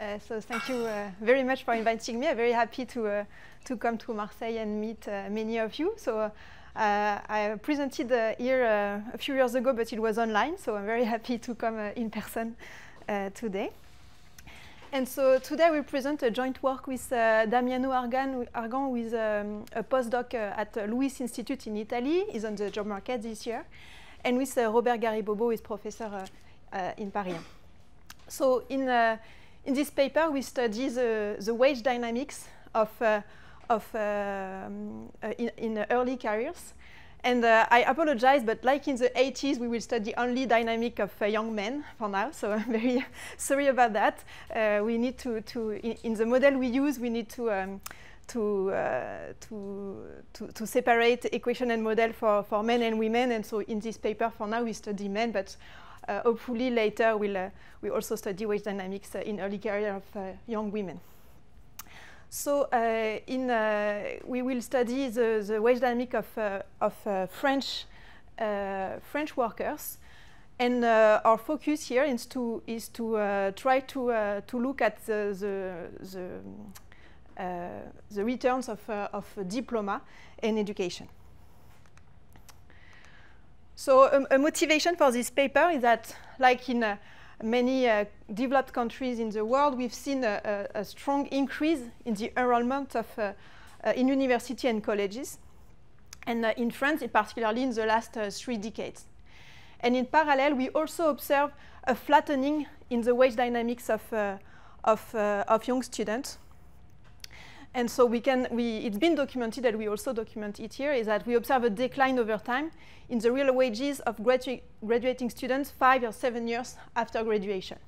So thank you very much for inviting me. I'm very happy to come to Marseille and meet many of you. So I presented here a few years ago, but it was online. So I'm very happy to come in person today. And so today we present a joint work with Damiano Argan, who is a postdoc at Luiss Institute in Italy. He's on the job market this year. And with Robert Garibobo, who is professor in Paris. So in this paper, we study the wage dynamics in early careers. And I apologize, but like in the 80s, we will study only dynamic of young men for now. So I'm very sorry about that. We need to in the model we use, we need to separate equation and model for men and women. And so in this paper, for now, we study men, but hopefully later we also study wage dynamics in early career of young women. So we will study the wage dynamic of French workers, and our focus here is to try to look at the returns of diploma and education. So a motivation for this paper is that, like in many developed countries in the world, we've seen a strong increase in the enrollment of in university and colleges, and in France, particularly in the last 3 decades. And in parallel, we also observe a flattening in the wage dynamics of young students. And so it's been documented, and we also document it here, is that we observe a decline over time in the real wages of graduating students 5 or 7 years after graduation.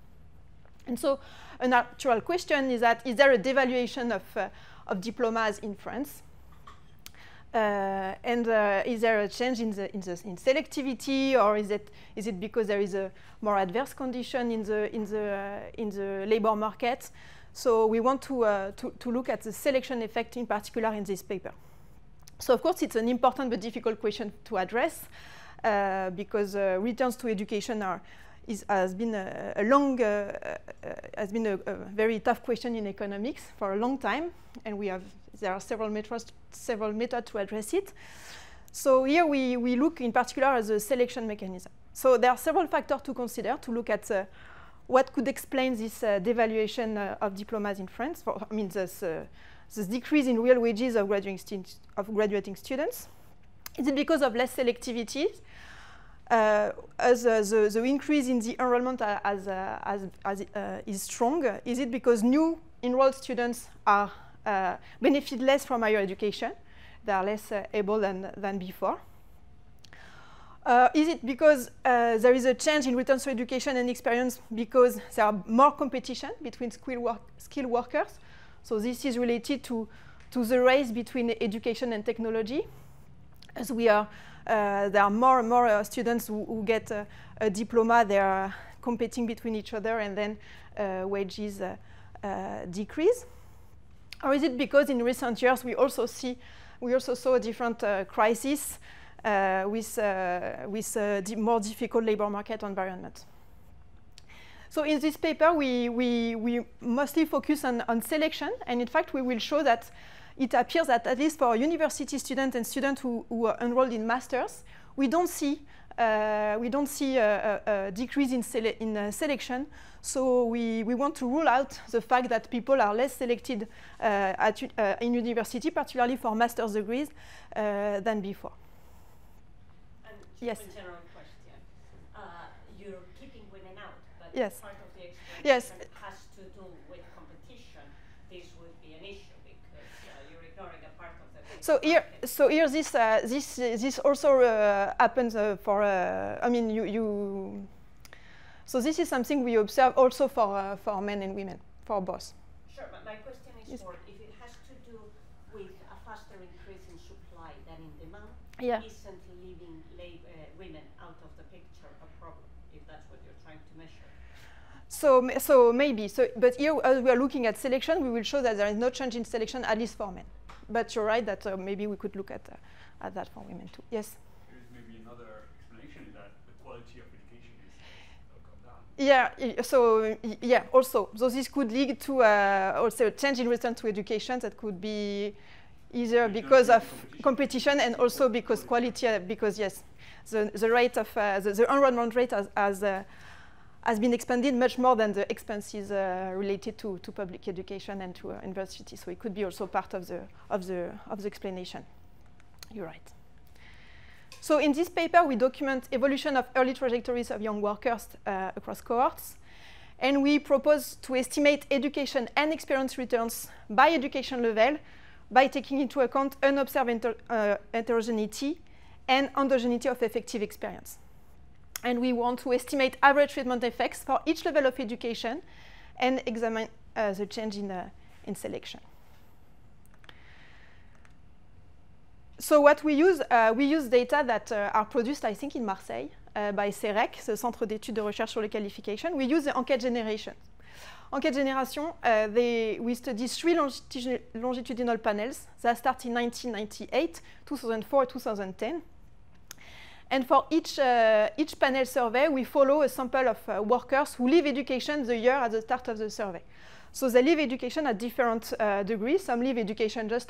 And so a natural question is that, is there a devaluation of diplomas in France? Is there a change in selectivity, or is it because there is a more adverse condition in the labor market? So we want to look at the selection effect in particular in this paper. So of course it's an important but difficult question to address because returns to education has been a very tough question in economics for a long time, and there are several methods to address it. So here we look in particular at the selection mechanism. So there are several factors to consider to look at what could explain this devaluation of diplomas in France? This decrease in real wages of graduating students. Is it because of less selectivity? As the increase in the enrollment is strong? Is it because new enrolled students benefit less from higher education? They are less able than before. Is it because there is a change in returns to education and experience because there are more competition between skilled workers? So this is related to the race between education and technology. As there are more and more students who get a diploma, they are competing between each other, and then wages decrease. Or is it because in recent years we also saw a different crisis with a more difficult labor market environment? So in this paper, we mostly focus on selection, and in fact, we will show that it appears that at least for university students and students who are enrolled in masters, we don't see a decrease in selection. So we want to rule out the fact that people are less selected in university, particularly for master's degrees, than before. Yes. A general question. You're keeping women out, but yes. Part of the explanation yes. has to do with competition. This would be an issue because you're ignoring a part of the market. So here, this also happens for. So this is something we observe also for men and women, for both. Sure, but my question is more if it has to do with a faster increase in supply than in demand. Yeah. Isn't leaving women out of the picture a problem, if that's what you're trying to measure? So maybe. But here, as we are looking at selection, we will show that there is no change in selection, at least for men. But you're right that maybe we could look at that for women too. Yes. There is maybe another explanation that the quality of education is come down. Yeah, also, so this could lead to also a change in return to education that could be either because of competition and also because quality, because yes, the rate of, the enrollment rate has been expanded much more than the expenses related to public education and to university. So it could be also part of the explanation. You're right. So in this paper, we document evolution of early trajectories of young workers across cohorts. And we propose to estimate education and experience returns by education level by taking into account unobserved heterogeneity and endogeneity of effective experience. And we want to estimate average treatment effects for each level of education and examine the change in selection. So what we use data that are produced, I think, in Marseille by CEREC, the Centre d'études de recherche sur les qualifications. We use the enquête generation. Enquête generation, we study 3 longitudinal panels that start in 1998, 2004, 2010. And for each panel survey, we follow a sample of workers who leave education the year at the start of the survey. So they leave education at different degrees. Some leave education just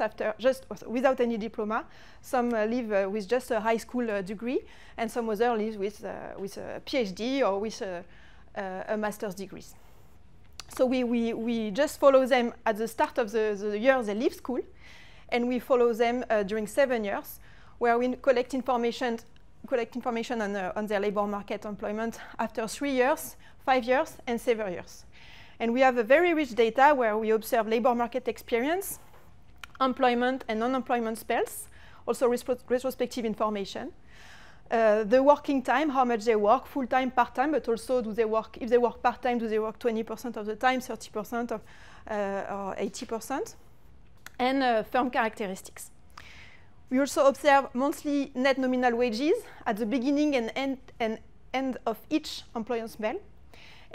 without any diploma. Some leave with just a high school degree, and some others leave with a PhD or with a master's degree. So we just follow them at the start of the year they leave school, and we follow them during 7 years, where we collect information on their labor market employment after 3 years, 5 years, and 7 years. And we have a very rich data where we observe labor market experience, employment and non-employment spells, also retrospective information. The working time, how much they work, full-time, part-time, but also if they work part-time, do they work 20% of the time, 30% or 80%, and firm characteristics. We also observe monthly net nominal wages at the beginning and end of each employment spell.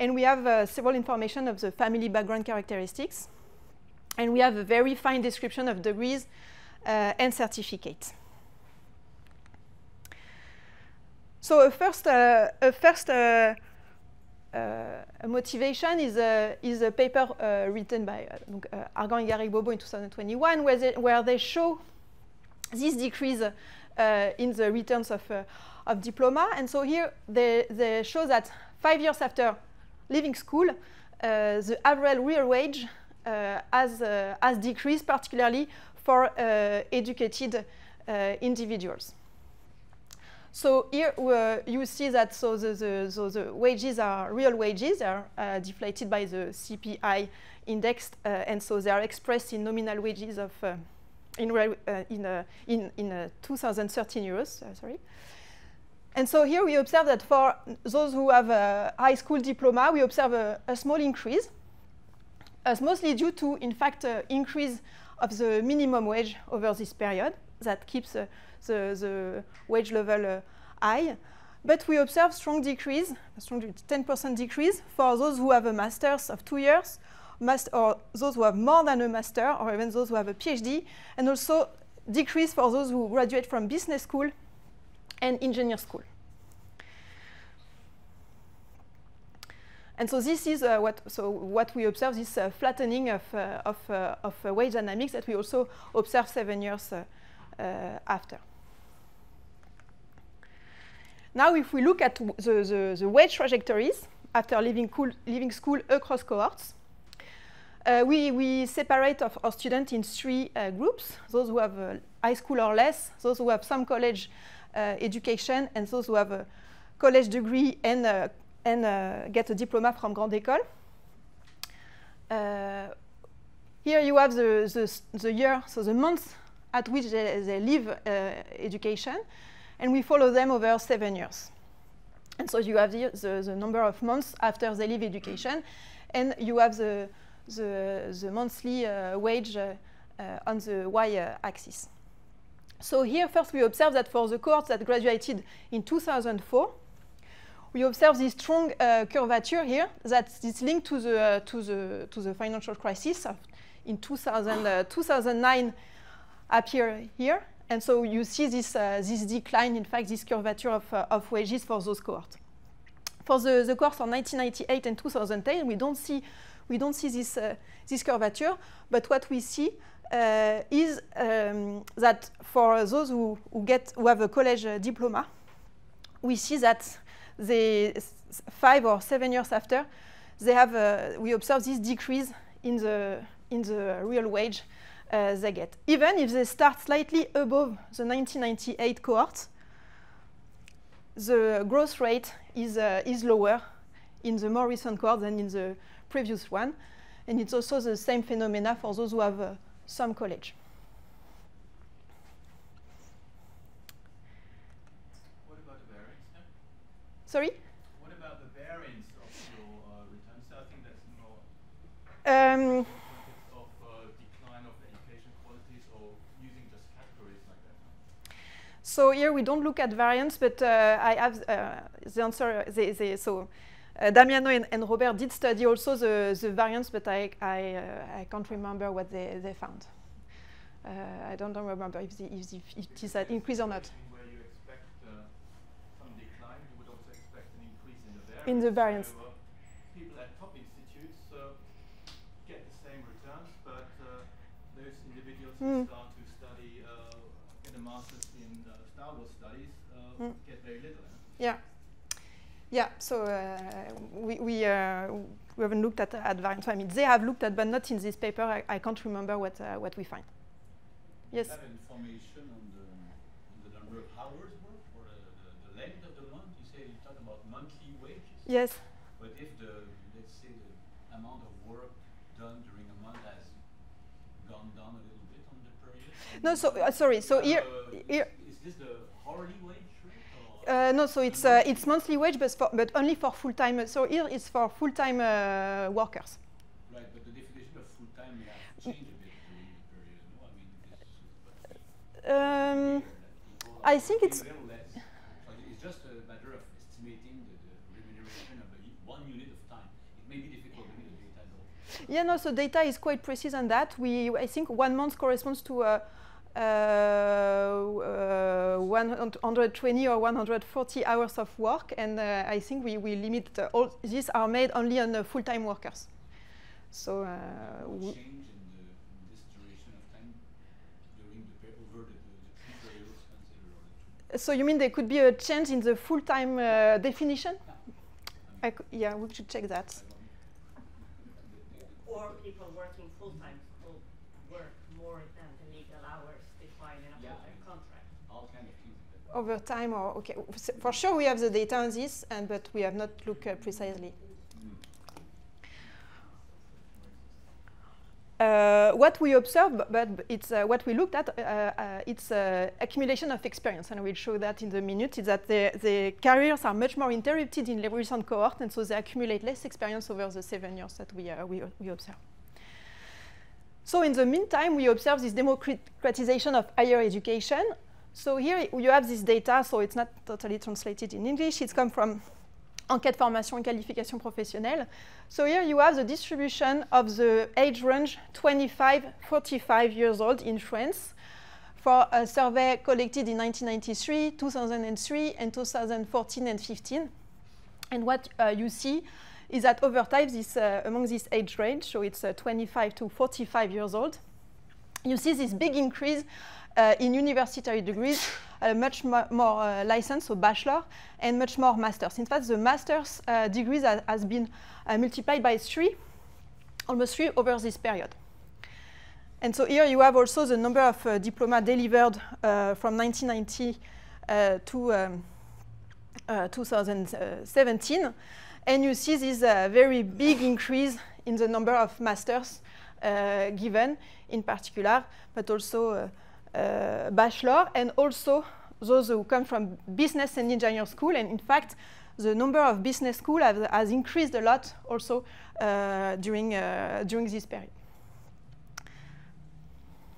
And we have several information of the family background characteristics. And we have a very fine description of degrees and certificates. So a first motivation is a paper written by Argan and Garrigbobo in 2021, where they show this decrease in the returns of diploma. And so here they show that 5 years after leaving school, the average real wage has decreased, particularly for educated individuals. So here you see that the wages are real wages, are deflated by the CPI index, and so they are expressed in nominal wages of in 2013 euros. Sorry. And so here we observe that for those who have a high school diploma, we observe a small increase, mostly due to, in fact, increase of the minimum wage over this period that keeps the wage level high. But we observe strong decrease, a strong 10% decrease for those who have a master's of 2 years, or those who have more than a master, or even those who have a PhD, and also decrease for those who graduate from business school and engineer school. And so this is what we observe, this flattening of wage dynamics that we also observe 7 years after. Now, if we look at the wage trajectories after leaving school across cohorts, we separate our students in 3 groups: those who have high school or less, those who have some college education, and those who have a college degree and get a diploma from Grande École. Here you have the year, so the months at which they leave education, and we follow them over 7 years. And so you have the number of months after they leave education, and you have the monthly wage on the y-axis. So here, first, we observe that for the cohorts that graduated in 2004, we observe this strong curvature here that is linked to the financial crisis in 2009 appear here. And so you see this decline, in fact, this curvature of wages for those cohorts. For the course for 1998 and 2010, we don't see this curvature, but what we see is that for those who have a college diploma, we see that they 5 or 7 years after, they have we observe this decrease in the real wage they get. Even if they start slightly above the 1998 cohort, the growth rate is lower in the more recent cohort than in the previous one. And it's also the same phenomena for those who have some college. What about the variance then? Sorry? What about the variance of your returns? I think that's more of decline of education qualities or using just categories like that. So here we don't look at variance, but I have the answer. Damiano and Robert did study also the variance, but I can't remember what they found. I don't remember if it is an increase or not. Where you expect some decline, you would also expect an increase in the variance. In the variance. So, people at top institutes get the same returns, but those individuals who start to study, get a master's in Star Wars studies, get very little. Yeah. Yeah, so we haven't looked at variance. I mean, they have looked at, but not in this paper. I can't remember what we find. Yes? Do you have information on the number of hours worked or the length of the month? You talk about monthly wages. Yes. But if let's say the amount of work done during a month has gone down a little bit on the period? No, so sorry. So here. Is this the hourly wage rate? No, so it's monthly wage, but only for full-time. So here it's for full-time workers. Right, but the definition of full-time may have changed a bit during the period. No, I mean, I think it's. So it's just a matter of estimating the remuneration of one unit of time. It may be difficult to get the data though. Yeah, no. So data is quite precise on that. I think 1 month corresponds to 120 or 140 hours of work, and I think we limit all these are made only on full-time workers. So change in this duration of time during over the 3 periods considered. So you mean there could be a change in the full-time definition? Yeah, we should check that. Or people working full-time will work more than the legal hours defined in a full-time contract. All kind of things. Over time, or okay, for sure we have the data on this, but we have not looked precisely. What we observed, but it's what we looked at. It's accumulation of experience, and I will show that in a minute. Is that the careers are much more interrupted in the recent cohort, and so they accumulate less experience over the 7 years that we observe. So in the meantime, we observe this democratization of higher education. So here you have this data, so it's not totally translated in English. It's come from Enquête Formation et Qualification Professionnelle. So here you have the distribution of the age range 25-45 years old in France for a survey collected in 1993, 2003, and 2014 and 15. And what you see is that over time, among this age range, so it's 25 to 45 years old, you see this big increase in university degrees, much more license, so bachelor, and much more masters. In fact, the master's degrees has been multiplied by almost 3 over this period. And so here you have also the number of diploma delivered from 1990 to 2017. And you see this very big increase in the number of masters given in particular, but also bachelor, and also those who come from business and engineering school. And in fact, the number of business school has increased a lot also during this period.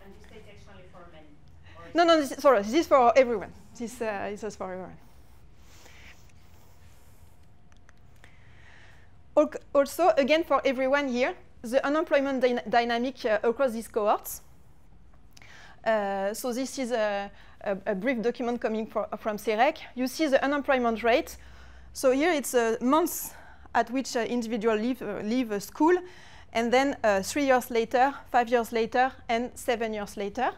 And this data is only for men? No, this is for everyone. This is for everyone. Also, again, for everyone here, the unemployment dynamic across these cohorts. So this is a brief document coming from CEREC. You see the unemployment rate So here it's months at which individuals leave school, and then 3 years later, 5 years later, and 7 years later.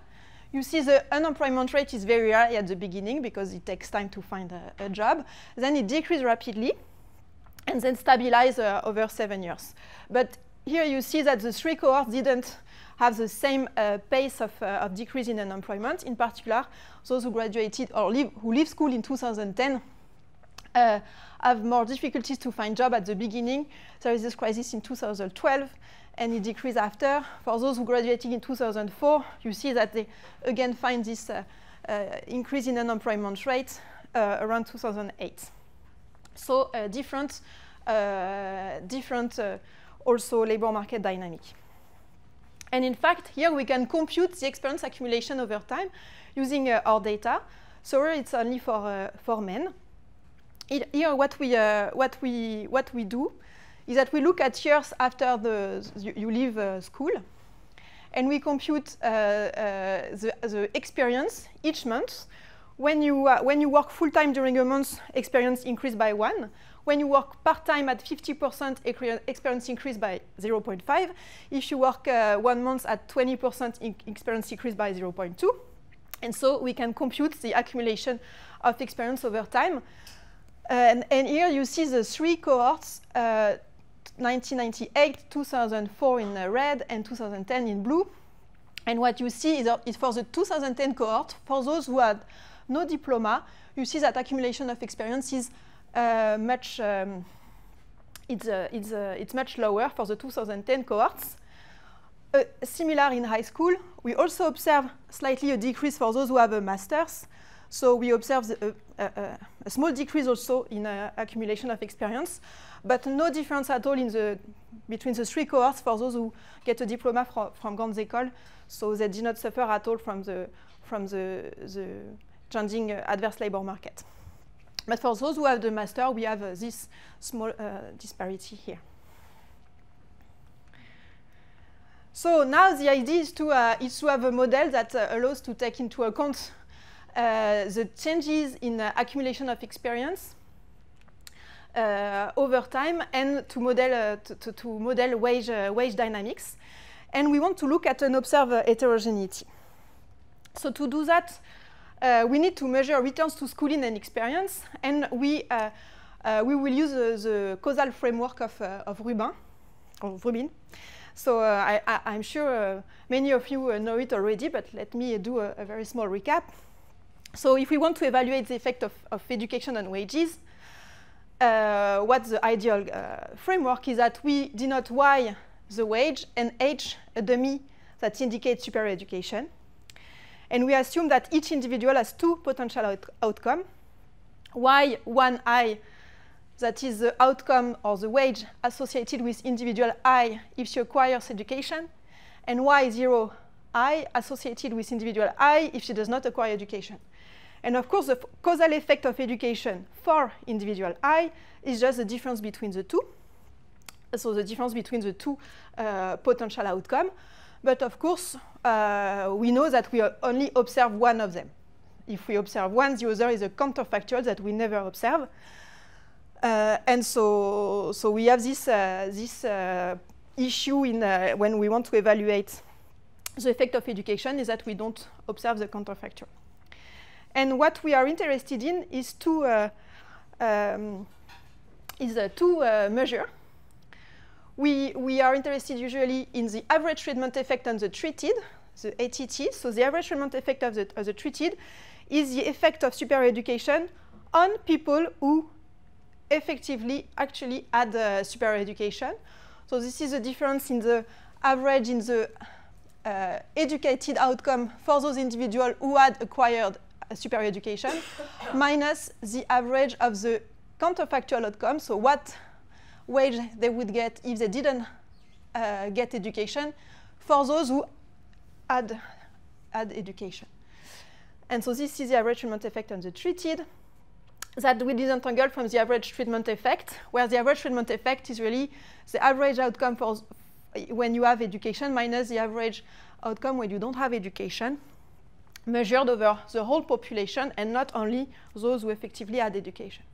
You see the unemployment rate is very high at the beginning because it takes time to find a job. Then it decreases rapidly and then stabilize over 7 years. But here you see that the 3 cohorts didn't have the same pace of decrease in unemployment. In particular, those who graduated or who leave school in 2010 have more difficulties to find job at the beginning. There is this crisis in 2012, and it decreased after. For those who graduated in 2004, you see that they again find this increase in unemployment rate around 2008. So different also labor market dynamic. And in fact, here we can compute the experience accumulation over time using our data. So here it's only for men. Here what we do is that we look at years after you leave school, and we compute the experience each month. When you work full-time during a month, experience increased by 1. When you work part-time at 50%, experience increased by 0.5. If you work 1 month at 20%, experience increased by 0.2. And so we can compute the accumulation of experience over time. And here you see the 3 cohorts, 1998, 2004 in red, and 2010 in blue. And what you see is for the 2010 cohort, for those who had no diploma, you see that accumulation of experience is much lower for the 2010 cohorts. Similar in high school, we also observe slightly a decrease for those who have a master's. So we observe a small decrease also in accumulation of experience, but no difference at all between the 3 cohorts for those who get a diploma from Grandes Écoles. So they did not suffer at all from the changing adverse labor market. But for those who have the master, we have this small disparity here. So now the idea is to have a model that allows to take into account the changes in accumulation of experience over time, and to model wage dynamics. And we want to look at an observed heterogeneity. So to do that, we need to measure returns to schooling and experience, and we will use the causal framework of Rubin. So I'm sure many of you know it already, but let me do a very small recap. So if we want to evaluate the effect of education on wages, what the ideal framework is that we denote Y the wage and H a dummy that indicates superior education. And we assume that each individual has 2 potential outcomes. Y1I, that is the outcome or the wage associated with individual I if she acquires education, and Y0I associated with individual I if she does not acquire education. And of course, the causal effect of education for individual I is just the difference between the 2. So the difference between the 2 potential outcomes. But of course, we know that we only observe one of them. If we observe one, the other is a counterfactual that we never observe. And so we have this issue when we want to evaluate the effect of education, is that we don't observe the counterfactual. And what we are interested in is two measures. We are interested usually in the average treatment effect on the treated, the ATT. So the average treatment effect of the treated is the effect of superior education on people who effectively actually had superior education. So this is the difference in the average in the educated outcome for those individuals who had acquired superior education minus the average of the counterfactual outcome. So what wage they would get if they didn't get education for those who had education. And so this is the average treatment effect on the treated that we disentangle from the average treatment effect, where the average treatment effect is really the average outcome for when you have education minus the average outcome when you don't have education, measured over the whole population and not only those who effectively had education.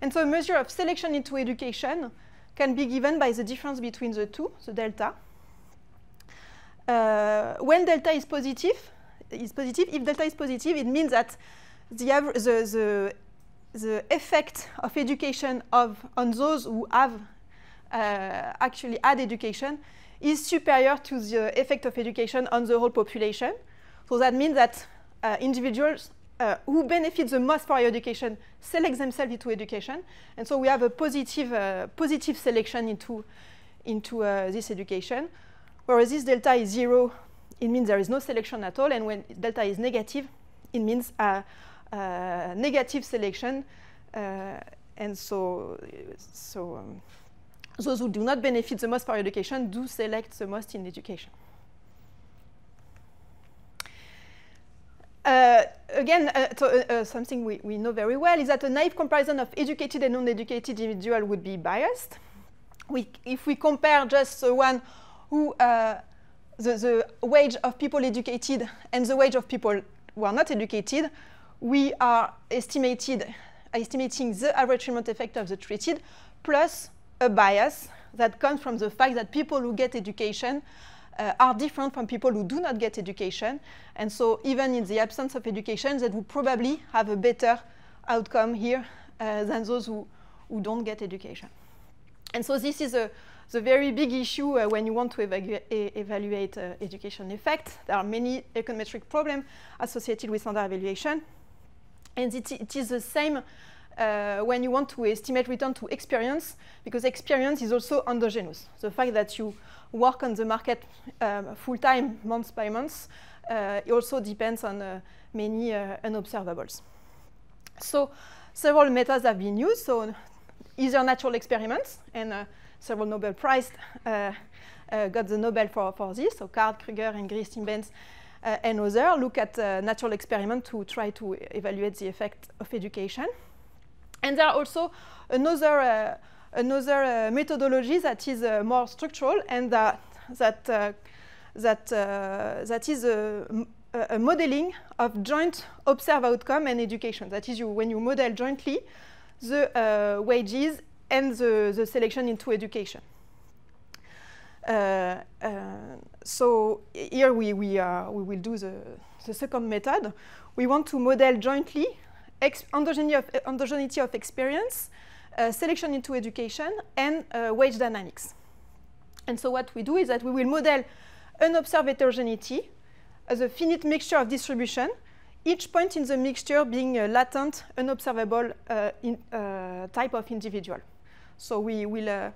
And so a measure of selection into education can be given by the difference between the two, the delta. When delta is positive, if delta is positive, it means that the effect of education on those who have actually had education is superior to the effect of education on the whole population. So that means that individuals who benefit the most from education select themselves into education. And so we have a positive selection into this education. Whereas this delta is 0, it means there is no selection at all. And when delta is negative, it means negative selection. And so those who do not benefit the most from education do select the most in education. Again, something we know very well is that a naive comparison of educated and non-educated individual would be biased. If we compare just the one who, the wage of people educated and the wage of people who are not educated, we are estimating the average treatment effect of the treated plus a bias that comes from the fact that people who get education are different from people who do not get education. And so even in the absence of education, they would probably have a better outcome here than those who don't get education. And so this is the very big issue when you want to evaluate education effect. There are many econometric problems associated with standard evaluation. And it is the same when you want to estimate return to experience, because experience is also endogenous. The fact that you work on the market full-time, month by month, it also depends on many unobservables. So several methods have been used. So either natural experiments, and several Nobel Prize got the Nobel for this. So Card, Kruger, and Gris-Timbens and others look at natural experiment to try to evaluate the effect of education. And there are also another methodology that is more structural, and that is a modeling of joint observed outcome and education. That is, when you model jointly the wages and the selection into education. So here we will do the second method. We want to model jointly endogeneity of experience, selection into education, and wage dynamics. And so what we do is that we will model unobserved heterogeneity as a finite mixture of distribution, each point in the mixture being a latent, unobservable type of individual. So we will,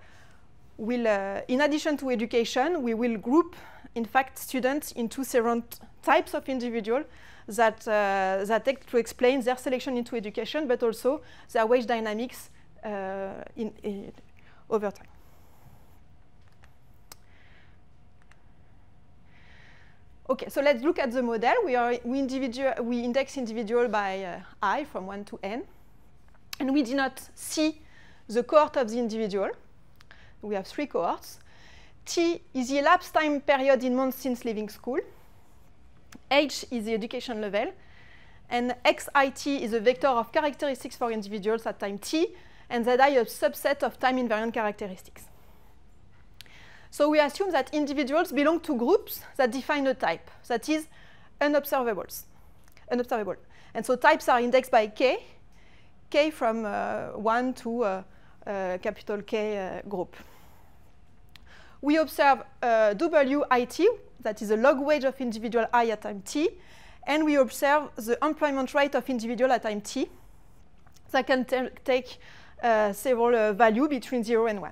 in addition to education, we will group, in fact, students into several types of individuals that take to explain their selection into education, but also their wage dynamics over time. Okay, so let's look at the model. We index individual by I from 1 to n, and we do not see the cohort of the individual. We have 3 cohorts. T is the elapsed time period in months since leaving school. H is the education level, and xit is a vector of characteristics for individuals at time t, and zi a subset of time invariant characteristics. So we assume that individuals belong to groups that define a type, that is unobservable. And so types are indexed by k from 1 to capital K group. We observe WIT, that is the log wage of individual I at time t, and we observe the employment rate of individual at time t. That can take several values between 0 and 1.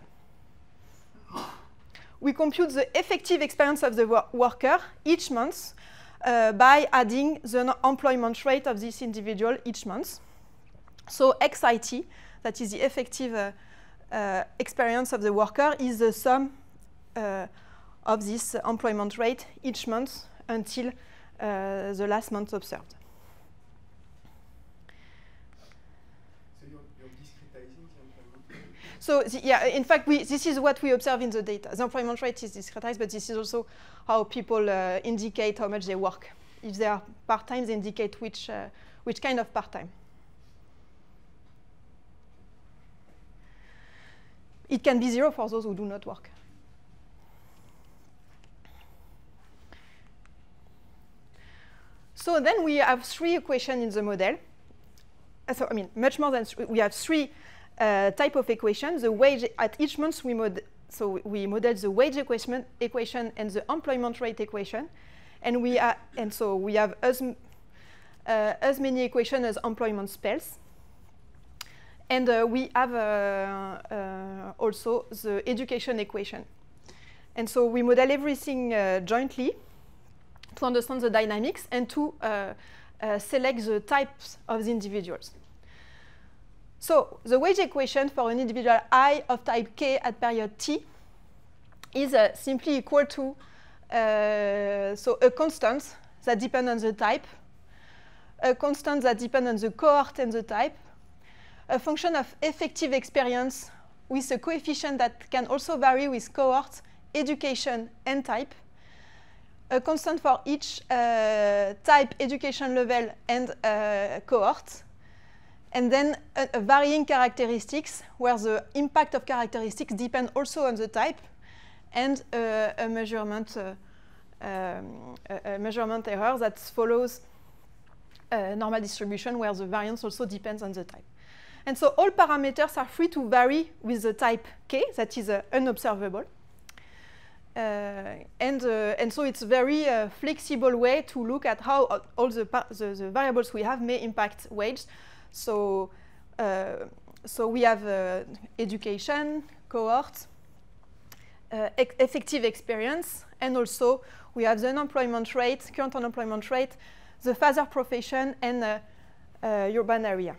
We compute the effective experience of the worker each month by adding the employment rate of this individual each month. So xit, that is the effective experience of the worker, is the sum of this employment rate each month until the last month observed. So you're discretizing the employment rate? So yeah, in fact, this is what we observe in the data. The employment rate is discretized, but this is also how people indicate how much they work. If they are part-time, they indicate which kind of part-time. it can be 0 for those who do not work. So then we have 3 equations in the model. So I mean, much more than we have 3 type of equations. The wage at each month we model the wage equation and the employment rate equation, and we have as many equations as employment spells, and we have also the education equation, and so we model everything jointly to understand the dynamics and to select the types of the individuals. So the wage equation for an individual I of type K at period T is simply equal to so a constant that depends on the type, a constant that depends on the cohort and the type, a function of effective experience with a coefficient that can also vary with cohort, education, and type, a constant for each type, education level, and cohort, and then a varying characteristics where the impact of characteristics depend also on the type, and a measurement error that follows normal distribution where the variance also depends on the type. And so all parameters are free to vary with the type K, that is unobservable. And so it's a very flexible way to look at how all the variables we have may impact wage. So we have education, cohort, effective experience, and also we have the unemployment rate, current unemployment rate, the father profession, and urban area.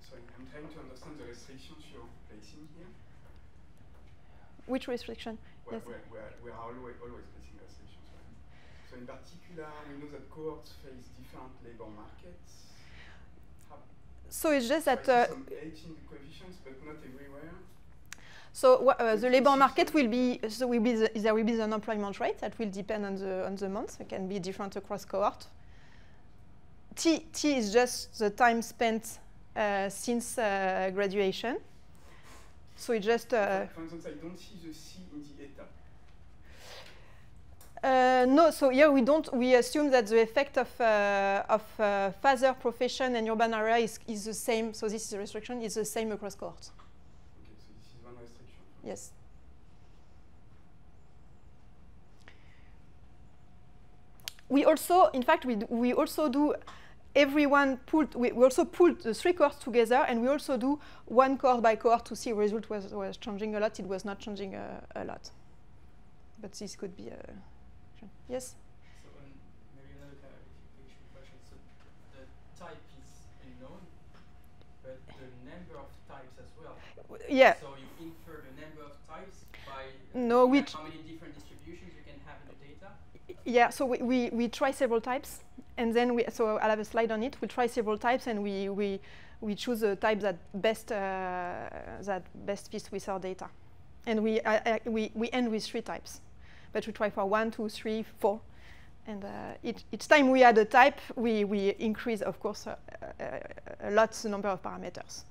Sorry, I'm trying to understand the restrictions you're placing here. Which restriction? Well, Yes. we are always placing restrictions, right? So in particular, we know that cohorts face different labor markets. So it's just that some age in the coefficients, but not everywhere. so the labor market will be there will be the unemployment rate that will depend on the month. It can be different across cohort. T is just the time spent since graduation. So it just for instance, I don't see the C in the eta. no. So here we don't. We assume that the effect of father profession and urban area is the same. So this is a restriction is the same across cohorts. Okay, so this is one restriction. Yes. We also, in fact, we also do everyone pulled. We also pulled the 3 cohorts together, and we also do one cohort by cohort to see result was changing a lot. It was not changing a lot, but this could be a yes. So maybe another clarification question. So the type is unknown, but the number of types as well. Yeah. So you infer the number of types by No, which how many different distributions you can have in the data. yeah. So we try several types, and then so I'll have a slide on it. We try several types, and we choose a type that best fits with our data, and we end with 3 types. But we try for 1, 2, 3, 4, and each time we add a type, we increase, of course, a lot the number of parameters.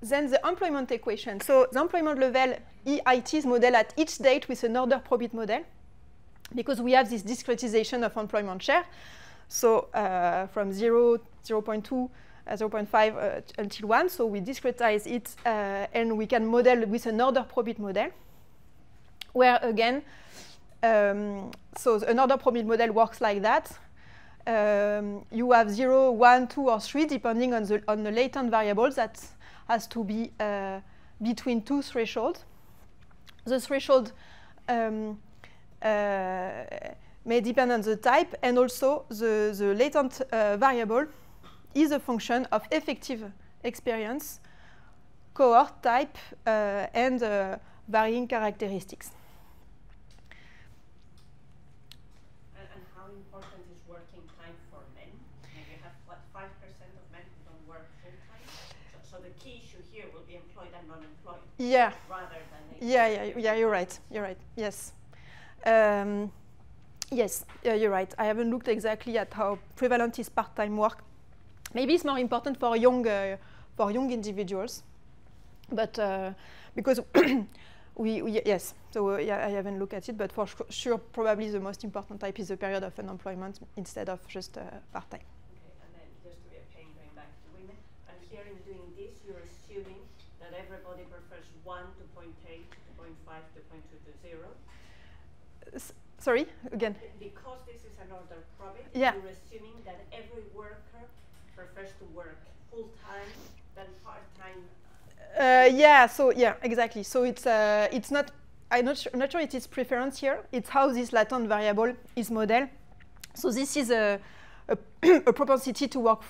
Then the employment equation. So the employment level EIT is modeled at each date with an order probit model, because we have this discretization of employment share. So from 0, 0.2, 0.5 until 1, so we discretize it, and we can model with an order probit model, where again, so an order probit model works like that. You have 0, 1, 2, or 3, depending on the latent variables that has to be between 2 thresholds. The threshold may depend on the type, and also the latent variable is a function of effective experience, cohort type, and varying characteristics. And how important is working time for men? And you have, what, 5% of men who don't work full time? So the key issue here will be employed and non-employed. Yeah. Rather than Yeah, you're right. You're right. Yes. Yes, you're right. I haven't looked exactly at how prevalent is part-time work. Maybe it's more important for young individuals, but because yes, so yeah, I haven't looked at it, but for sure, probably the most important type is the period of unemployment instead of just part-time. Okay, and then just to be a pain going back to women, and here in doing this, you're assuming that everybody prefers 1 to 0.8, to 0.5, to 0.2 to 0. Sorry, again. Because this is an order probit, yeah. You're assuming that every worker prefers to work full-time than part-time. Yeah, so yeah, exactly. So it's not, I'm not sure it is preference here. It's how this latent variable is modeled. So this is a propensity to work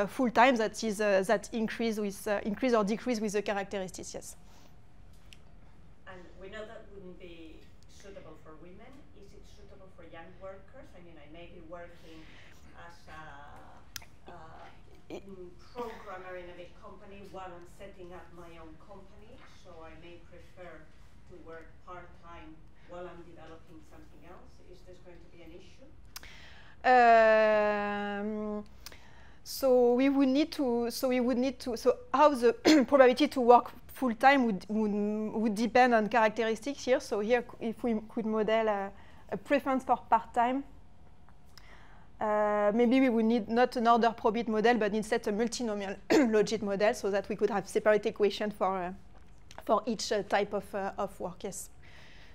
full-time that is that increase or decrease with the characteristics, yes. And we know that wouldn't be suitable for women. Is it suitable for young workers? I mean, I may be working as a programmer in a big company while I'm setting up my own company, so I may prefer to work part-time while I'm developing something else. Is this going to be an issue? So we would need to. So how the probability to work full time would depend on characteristics here. So here, if we could model a preference for part time, maybe we would need not an order probit model, but instead a multinomial logit model, so that we could have separate equation for each type of work. Yes.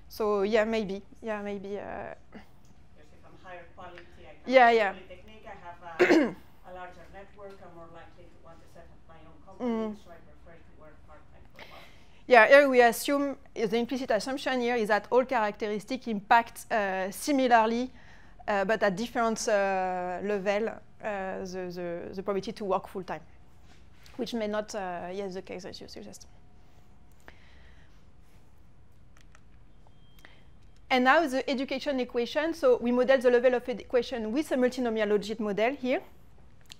So yeah, maybe. Yeah, maybe. Yes, if I'm higher quality, I can yeah. Polytechnique, I have a larger network, I'm more likely to want to set up my own company, so I prefer to work part-time for a while. Yeah, here we assume, the implicit assumption here is that all characteristics impact similarly, but at different level, the probability to work full-time, which may not yes, the case as you suggest. And now the education equation. So we model the level of equation with a multinomial logit model here.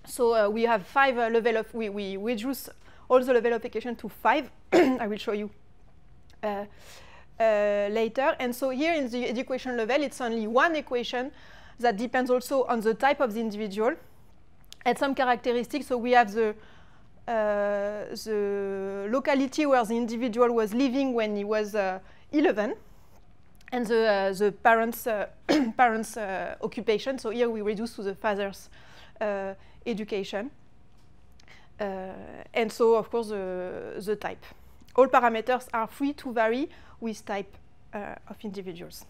So we have 5 level of, we reduce all the level of equation to 5. I will show you later. And so here in the education level, it's only one equation that depends also on the type of the individual and some characteristics. So we have the locality where the individual was living when he was 11. And the parents' occupation. So here we reduce to the father's education. And so, of course, the type. All parameters are free to vary with type of individuals.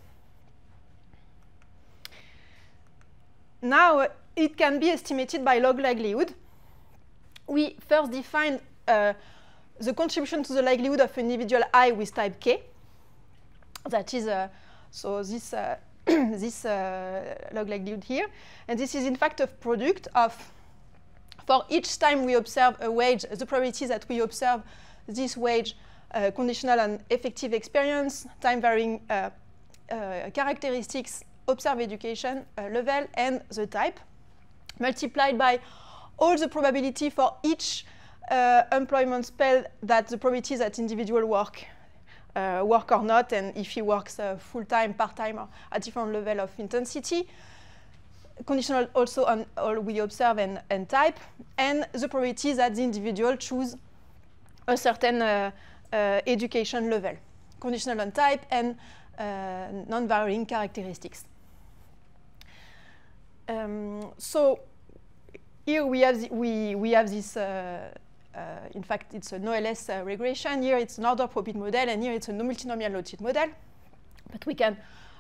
Now, it can be estimated by log likelihood. We first define the contribution to the likelihood of an individual I with type K. That is, so this, this log likelihood here. And this is, in fact, a product of, for each time we observe a wage, the probability that we observe this wage conditional on effective experience, time-varying characteristics, observed education level, and the type, multiplied by all the probability for each employment spell that the probability that individual work or not, and if he works full-time, part-time, or at different level of intensity. Conditional also on all we observe and type, and the probability that the individual choose a certain education level. Conditional on type and non-varying characteristics. So here we have this. In fact, it's a no-LS regression. Here it's an order probit model, and here it's a multinomial logit model. But we can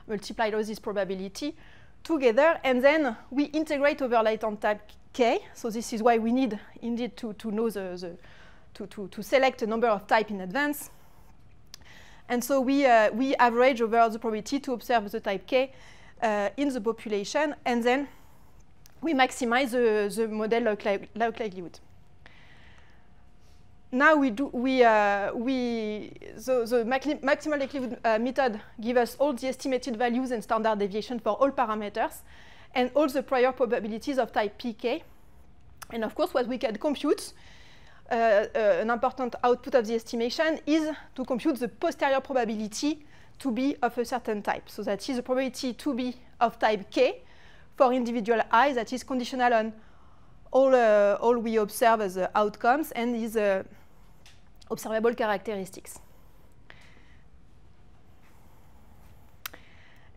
multiply all this probability together, and then we integrate over latent type K. So this is why we need indeed to know to select a number of type in advance. And so we average over the probability to observe the type K in the population, and then we maximize the model log likelihood. Now the maximal likelihood method gives us all the estimated values and standard deviation for all parameters and all the prior probabilities of type PK. And of course, what we can compute an important output of the estimation is to compute the posterior probability to be of a certain type. So that is the probability to be of type K for individual I that is conditional on all we observe as outcomes and is observable characteristics.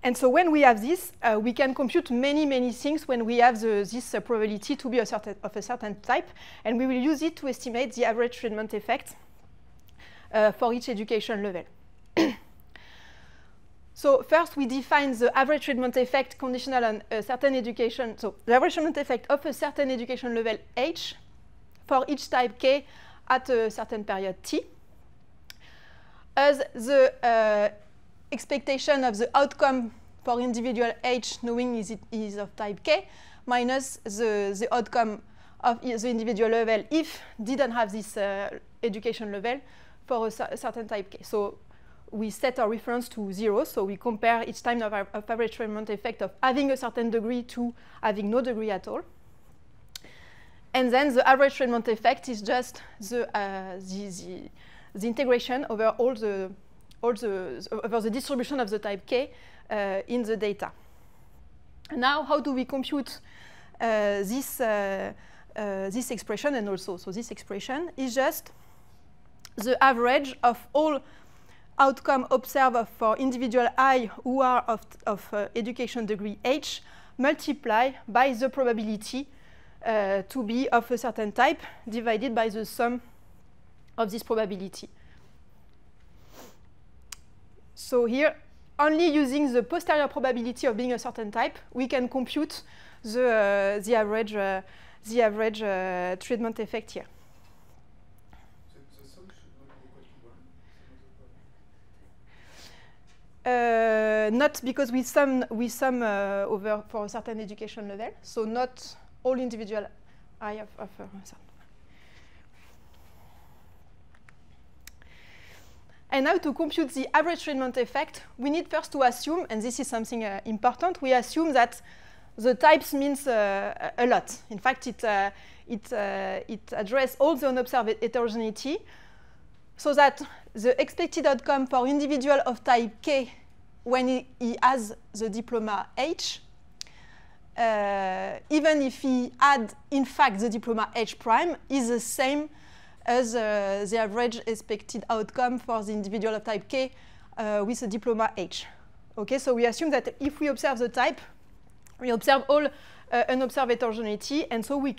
And so when we have this, we can compute many things when we have this probability to be of a certain type, and we will use it to estimate the average treatment effect for each education level. So first, we define the average treatment effect conditional on a certain education. So the average treatment effect of a certain education level H for each type K at a certain period T, as the expectation of the outcome for individual H knowing it is of type K minus the outcome of the individual level if didn't have this education level for a certain type K. So we set our reference to 0, so we compare each time of average treatment effect of having a certain degree to having no degree at all. And then the average treatment effect is just the integration over over the distribution of the type K in the data. Now, how do we compute this expression? And also, so this expression is just the average of all outcome observed for individual I who are of education degree H multiplied by the probability to be of a certain type divided by the sum of this probability. So here, only using the posterior probability of being a certain type, we can compute the average treatment effect here. The sum should not be equal to 1. Not because we sum over for a certain education level, so not all individual I of a certain. And now to compute the average treatment effect, we need first to assume, and this is something important, we assume that the types means a lot. In fact, it addresses all the unobserved heterogeneity, so that the expected outcome for individual of type K when he has the diploma H, even if he had in fact the diploma H prime, is the same as the average expected outcome for the individual of type K with a diploma H. Okay, so we assume that if we observe the type, we observe all unobserved heterogeneity, and so we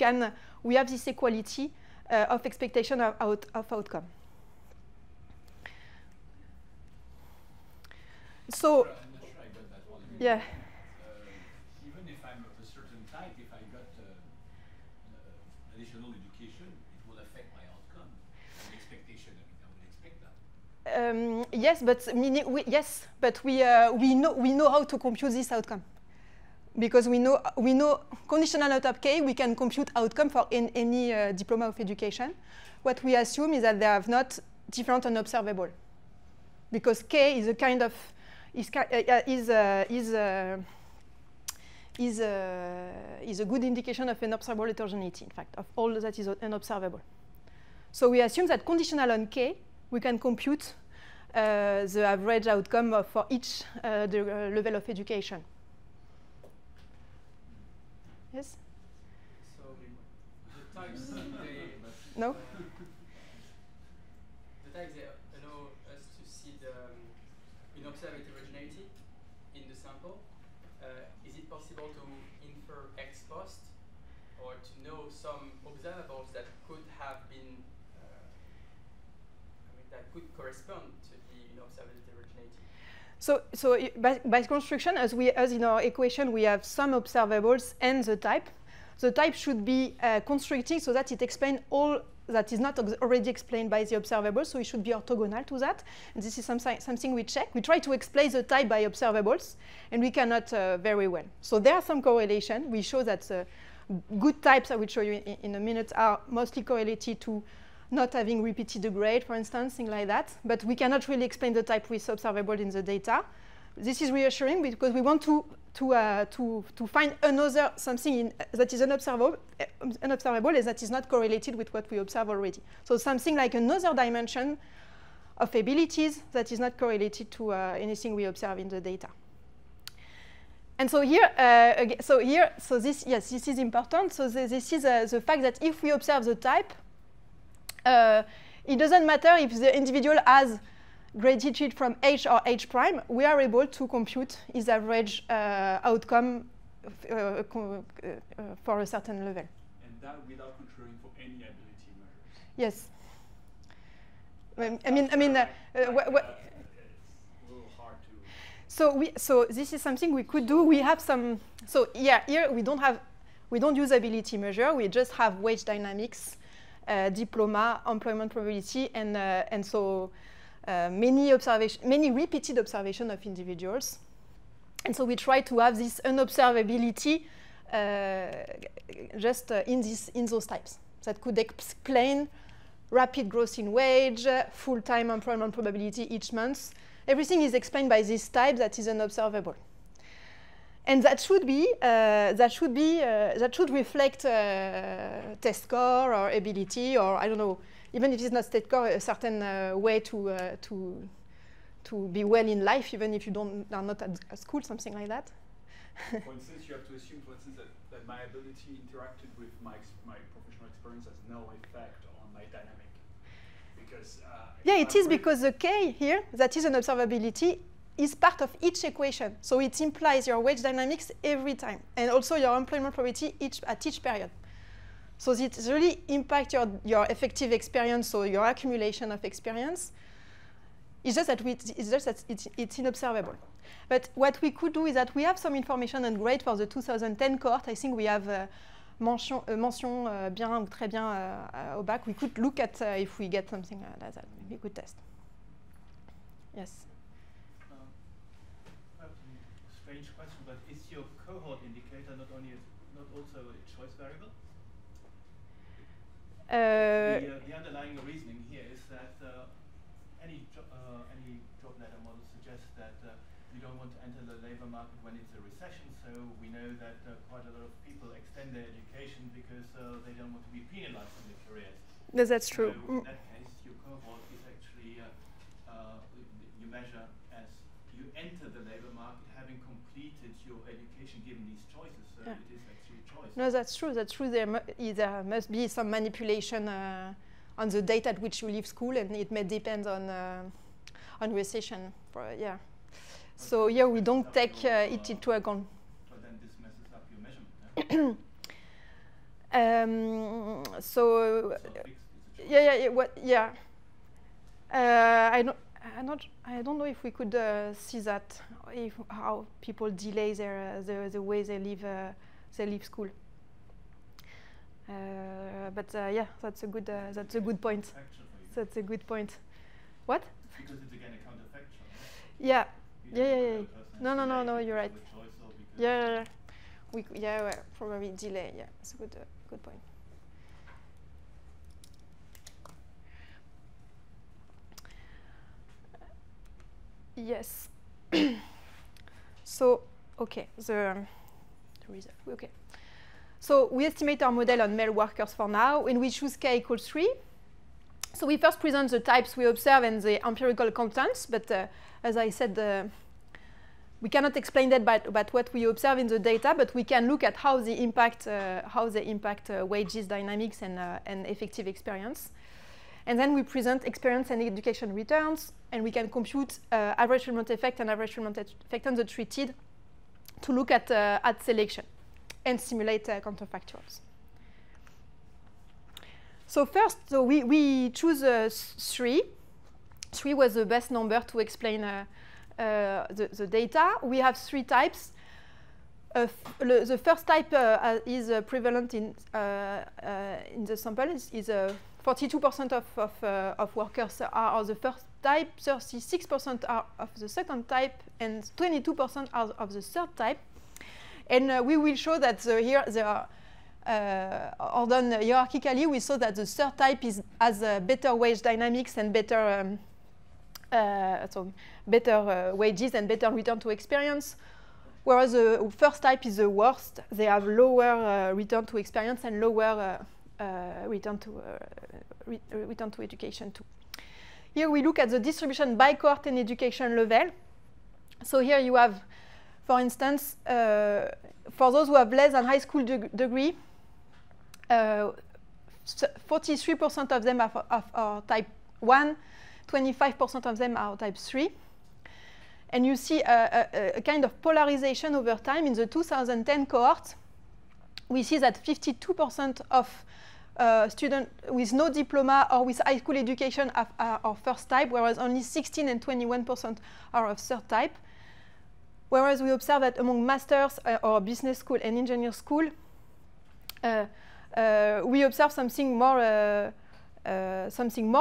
have this equality of expectation of outcome. So, I'm not sure I got that one. Yeah. Even if I'm of a certain type, if I got additional education, it will affect my outcome. The expectation, I would expect that. Yes, but we know how to compute this outcome, because we know conditional on top K we can compute outcome for any diploma of education. What we assume is that they have not different unobservable, because K is a kind of is a good indication of an observable heterogeneity, in fact, of all that is unobservable. So we assume that conditional on K, we can compute the average outcome for each level of education. Yes? So the types, they... No? The types, they allow us to see the unobserved heterogeneity in the sample. Is it possible to infer ex post, or to know some observables that could have been, that could correspond to the unobserved heterogeneity? So by construction, as in our equation, we have some observables and the type. The type should be constricting so that it explains all that is not already explained by the observables, so it should be orthogonal to that. And this is something we check. We try to explain the type by observables, and we cannot very well. So there are some correlation. We show that good types, I will show you in a minute, are mostly correlated to not having repeated the grade, for instance, things like that. But we cannot really explain the type with observable in the data. this is reassuring because we want to find another something that is unobservable and that is not correlated with what we observe already. So something like another dimension of abilities that is not correlated to anything we observe in the data. And so here, this is important. So this is the fact that if we observe the type, it doesn't matter if the individual has graded from H or H prime, we are able to compute his average outcome for a certain level. And that without controlling for any ability measures. Yes. It's a little hard to. So this is something we could do. We have some. So yeah, here we don't use ability measure. We just have wage dynamics, diploma, employment probability, and so. Many repeated observation of individuals. And so we try to have this unobservability just in those types that could explain rapid growth in wage, full-time employment probability each month. Everything is explained by this type that is unobservable. And that should reflect test score or ability, or I don't know, even if it's not state score, a certain way to be well in life, even if you are not at school, something like that. For instance, you have to assume, for instance, that my ability interacted with my professional experience has no effect on my dynamic. Because yeah, it is because the K here, that is an observability, is part of each equation. So it implies your wage dynamics every time, and also your employment probability at each period. So it really impacts your effective experience, so your accumulation of experience. It's just that it's inobservable. But what we could do is that we have some information on grade for the 2010 cohort. I think we have mention bien ou très bien au back. We could look at if we get something like that. We could test. Yes. Strange question, but is your cohort indicator not also a choice variable? The underlying reasoning here is that any job ladder model suggests that you don't want to enter the labor market when it's a recession. So we know that quite a lot of people extend their education because they don't want to be penalized in their careers. No, that's true. So in that case, your cohort is actually you measure as you enter the labor market having completed your education given these choices. So yeah. It is actually a choice. No, that's true. That's true. There must be some manipulation on the date at which you leave school, and it may depend on recession. Yeah. So here we don't take it into account. But then this messes up your measurement. So yeah. I don't know if we could see that, how people delay the way they leave school. But yeah, that's a good point. That's a good point. What? Because it's again a counterfactual. Yeah. Yeah. No, you're right. Yeah. Well, probably delay. Yeah, it's a good point. Yes. So, okay, the result. Okay. So we estimate our model on male workers for now, and we choose k equals 3. So we first present the types we observe and the empirical constants, but as I said, we cannot explain that by what we observe in the data, but we can look at how they impact wages dynamics and effective experience. And then we present experience and education returns, and we can compute average treatment effect and average treatment effect on the treated to look at selection and simulate counterfactuals. So first, we choose 3. 3 was the best number to explain the data. We have 3 types. The first type is prevalent in the sample. Is 42% of workers are of the first type, 36% are of the second type, and 22% are of the third type. And we will show that here they are ordered hierarchically. We saw that the third type has better wage dynamics and better so better wages and better return to experience. Whereas the first type is the worst. They have lower return to experience and lower return to education too. Here we look at the distribution by cohort and education level. So here you have, for instance, for those who have less than high school degree, 43% of them are type 1, 25% of them are type 3. And you see a kind of polarization over time. In the 2010 cohort, we see that 52% of students with no diploma or with high school education are first type, whereas only 16 and 21% are of third type. Whereas we observe that among masters or business school and engineer school, we observe something more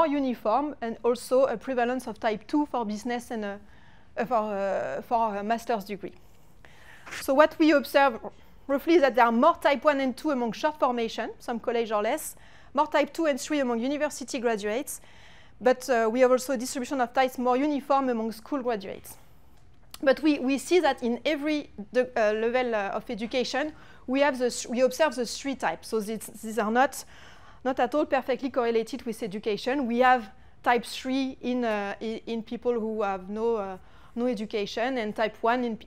uniform, and also a prevalence of type 2 for business and for a master's degree. So what we observe roughly is that there are more type 1 and 2 among short formation, some college or less, more type 2 and 3 among university graduates, but we have also a distribution of types more uniform among school graduates. But we see that in every level of education, we observe the 3 types. So these are not at all perfectly correlated with education. We have type 3 in people who have no education, and type 1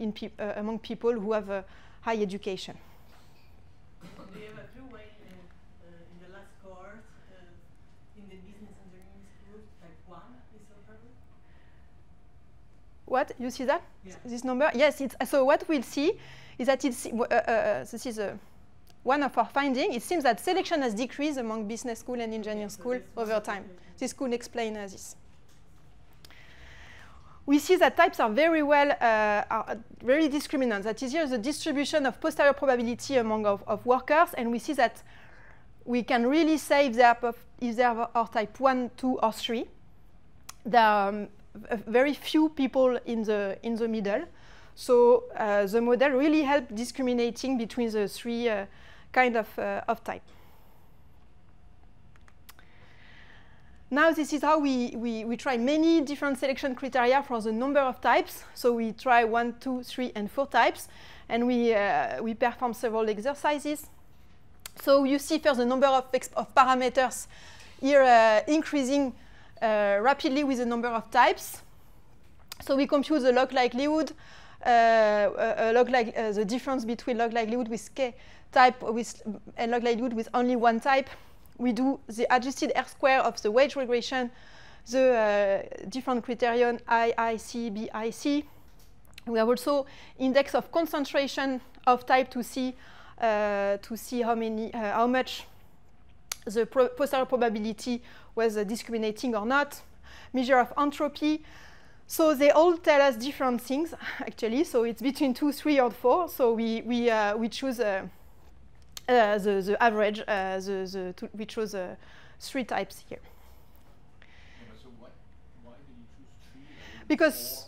among people who have high education. Do you have a clue why in the last cohort, in the business engineering school, type 1 is so prevalent? What? You see that? Yeah. This number? Yes. So what we'll see is that this is one of our findings. It seems that selection has decreased among business school and engineering school over time. This could explain this. We see that types are very very discriminant. That is, here the distribution of posterior probability among of workers, and we see that we can really say if they are type 1, 2, or 3. There are very few people in the middle. So the model really helped discriminating between the 3 kind of type. Now this is how we try many different selection criteria for the number of types. So we try 1, 2, 3, and 4 types, and we perform several exercises. So you see first the number of parameters here increasing rapidly with the number of types. So we compute the log likelihood, the difference between log likelihood with k type and log likelihood with only 1 type. We do the adjusted R-square of the wage regression, the different criterion I, C, B, I, C. We have also index of concentration of type to see how much the posterior probability was discriminating or not. Measure of entropy. So they all tell us different things actually. So it's between 2, 3, or 4. So we choose the average. We chose 3 types here. Yeah, so why did you choose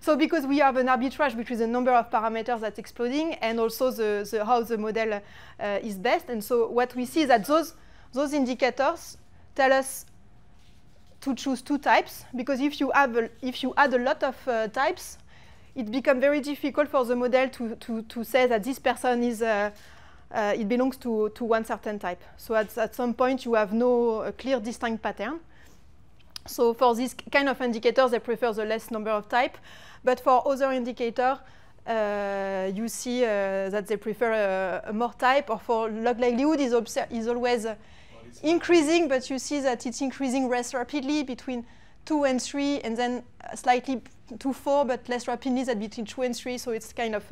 3? Because we have an arbitrage between the number of parameters that's exploding and also how the model is best. And so what we see is that those indicators tell us to choose 2 types, because if you add a lot of types, it becomes very difficult for the model to say that this person is it belongs to one certain type. So at some point you have no clear distinct pattern. So for this kind of indicators, they prefer the less number of type. But for other indicator, you see that they prefer a more type. Or for log likelihood is always increasing, but you see that it's increasing less rapidly between 2 and 3, and then slightly to 4, but less rapidly than between 2 and 3. So it's kind of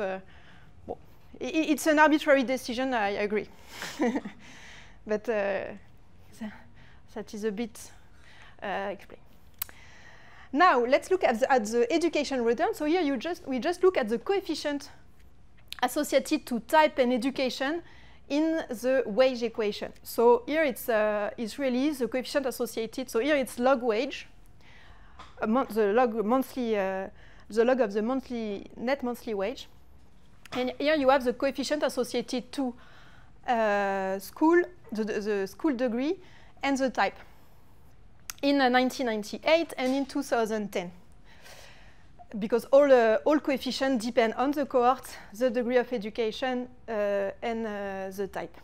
it's an arbitrary decision. I agree, but that is a bit explained. Now let's look at the education return. So here we just look at the coefficient associated to type and education in the wage equation. So here it's really the coefficient associated. So here it's log wage, the log of the net monthly wage, and here you have the coefficient associated to school, the school degree, and the type. in 1998 and in 2010. Because all coefficients depend on the cohort, the degree of education, and the type.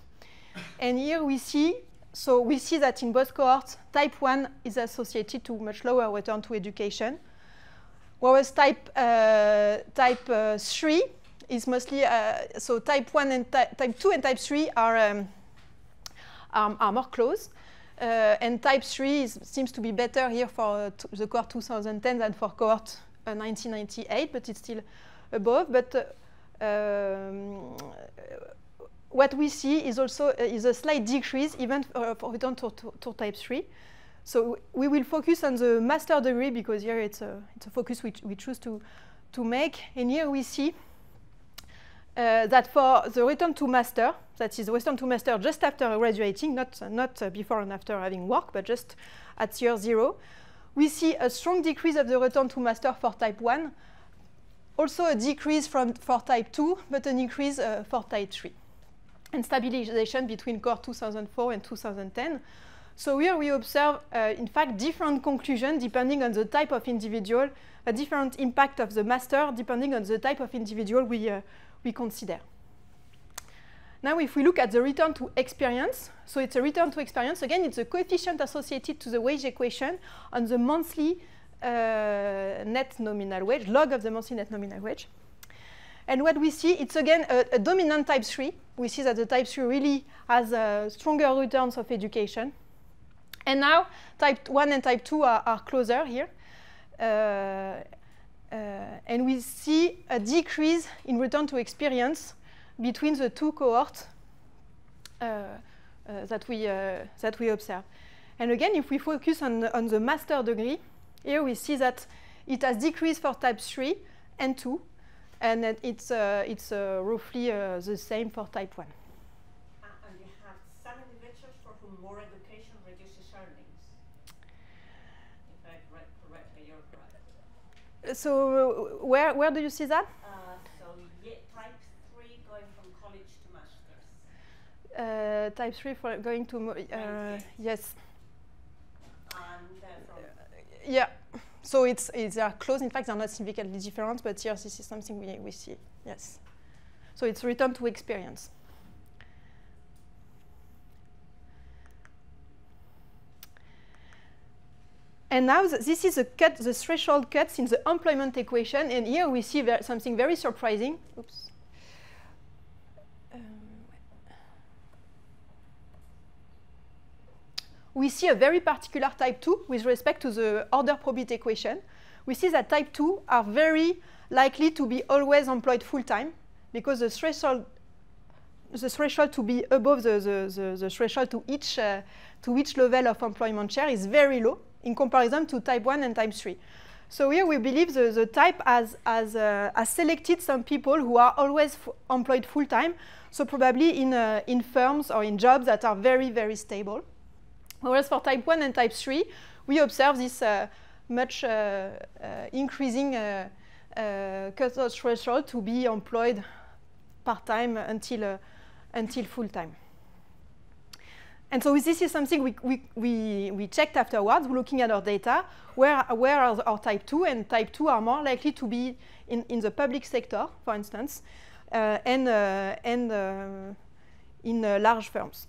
And here we see that in both cohorts, type 1 is associated to much lower return to education, whereas type 3 is mostly, so type 1 and type 2 and type 3 are more close. And type 3 seems to be better here for the cohort 2010 than for cohort 1998, but it's still above. But what we see is also is a slight decrease even for return to type 3. So we will focus on the master degree because here it's a focus we choose to make. And here we see that for the return to master, that is return to master just after graduating, not before and after having work, but just at year 0, we see a strong decrease of the return to master for type 1, also a decrease for type 2, but an increase for type 3, and stabilization between cohort 2004 and 2010. So here we observe, in fact, different conclusions depending on the type of individual, a different impact of the master depending on the type of individual we consider. Now, if we look at the return to experience, so it's a return to experience. Again, it's a coefficient associated to the wage equation on the monthly net nominal wage, log of the monthly net nominal wage. And what we see, it's again a dominant type 3. We see that the type 3 really has stronger returns of education. And now, type 1 and type 2 are closer here. And we see a decrease in return to experience between the two cohorts that we observe. And again, if we focus on the master degree, here we see that it has decreased for type 3 and 2, and that it's roughly the same for type 1. And you have some individuals for whom more education reduces earnings. If I read correctly, you're correct. So where do you see that? Type 3 going from college to masters. Type 3 for going to yes. And from yeah. So they are close. In fact, they're not significantly different, but here this is something we see. Yes. So it's return to experience. And now this is the threshold cuts in the employment equation. And here we see something very surprising. Oops. We see a very particular type 2 with respect to the order probit equation. We see that type 2 are very likely to be always employed full-time because the threshold to be above the threshold to each level of employment share is very low in comparison to type 1 and type 3. So here we believe the type has selected some people who are always employed full-time, so probably in firms or in jobs that are very, very stable. Whereas for type 1 and type 3, we observe this much increasing cutoff threshold to be employed part-time until full-time. And so this is something we checked afterwards, looking at our data, where are our type 2, and type 2 are more likely to be in the public sector, for instance, and in large firms.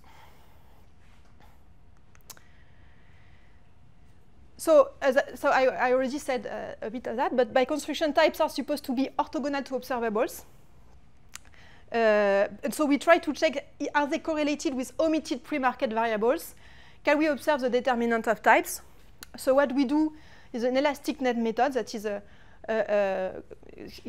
So I already said a bit of that, but by construction, types are supposed to be orthogonal to observables. And so we try to check, are they correlated with omitted pre-market variables? Can we observe the determinant of types? So what we do is an elastic net method that is a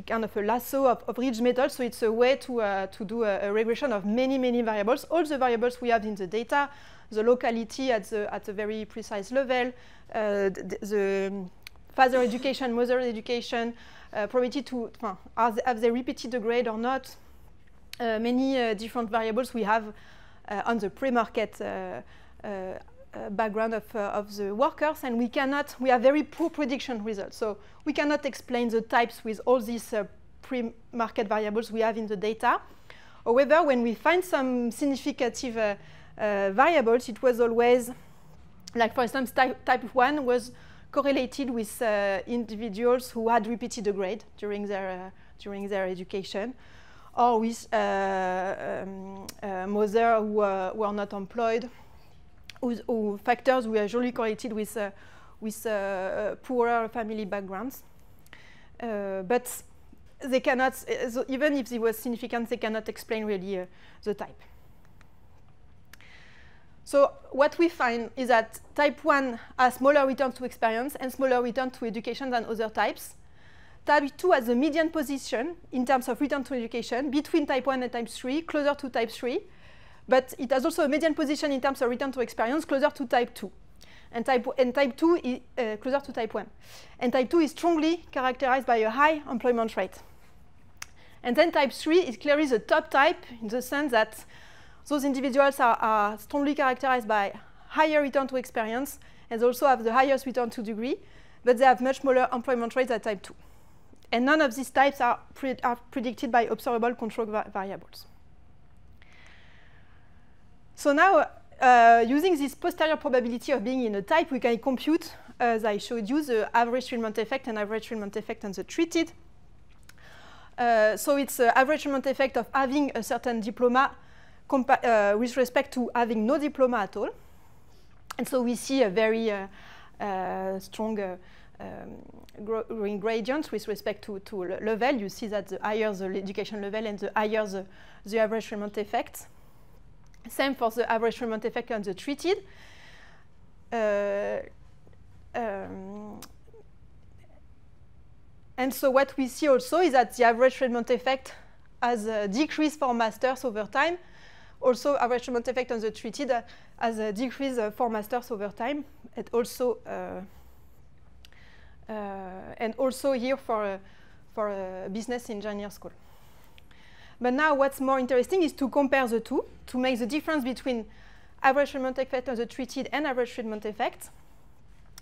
kind of a lasso of ridge method. So it's a way to do a regression of many, many variables. All the variables we have in the data, the locality at a very precise level, the father education, mother education, probability to, have they repeated the grade or not? Many different variables we have on the pre-market background of the workers, and we have very poor prediction results. So we cannot explain the types with all these pre-market variables we have in the data. However, when we find some significative variables, it was always Like for instance, type 1 was correlated with individuals who had repeated a grade during their education, or with mothers who were not employed, who factors were usually correlated with poorer family backgrounds. But they cannot, so even if it was significant, they cannot explain really the type. So what we find is that type 1 has smaller return to experience and smaller return to education than other types. Type 2 has a median position in terms of return to education between type 1 and type 3, closer to type 3. But it has also a median position in terms of return to experience closer to type 2. And type 2 is closer to type 1. And type 2 is strongly characterized by a high employment rate. And then type 3 is clearly the top type in the sense that those individuals are strongly characterized by higher return to experience and also have the highest return to degree, but they have much smaller employment rates than type 2. And none of these types are predicted by observable control variables. So now, using this posterior probability of being in a type, we can compute, as I showed you, the average treatment effect and average treatment effect on the treated. So it's the average treatment effect of having a certain diploma with respect to having no diploma at all. And so we see a very strong growing gradient with respect to level. You see that the higher the education level and the higher the average treatment effect. Same for the average treatment effect on the treated. And so what we see also is that the average treatment effect has decreased for masters over time. Also, average treatment effect on the treated has a decrease for masters over time, and also here for a business engineer school. But now, what's more interesting is to compare the two to make the difference between average treatment effect on the treated and average treatment effect.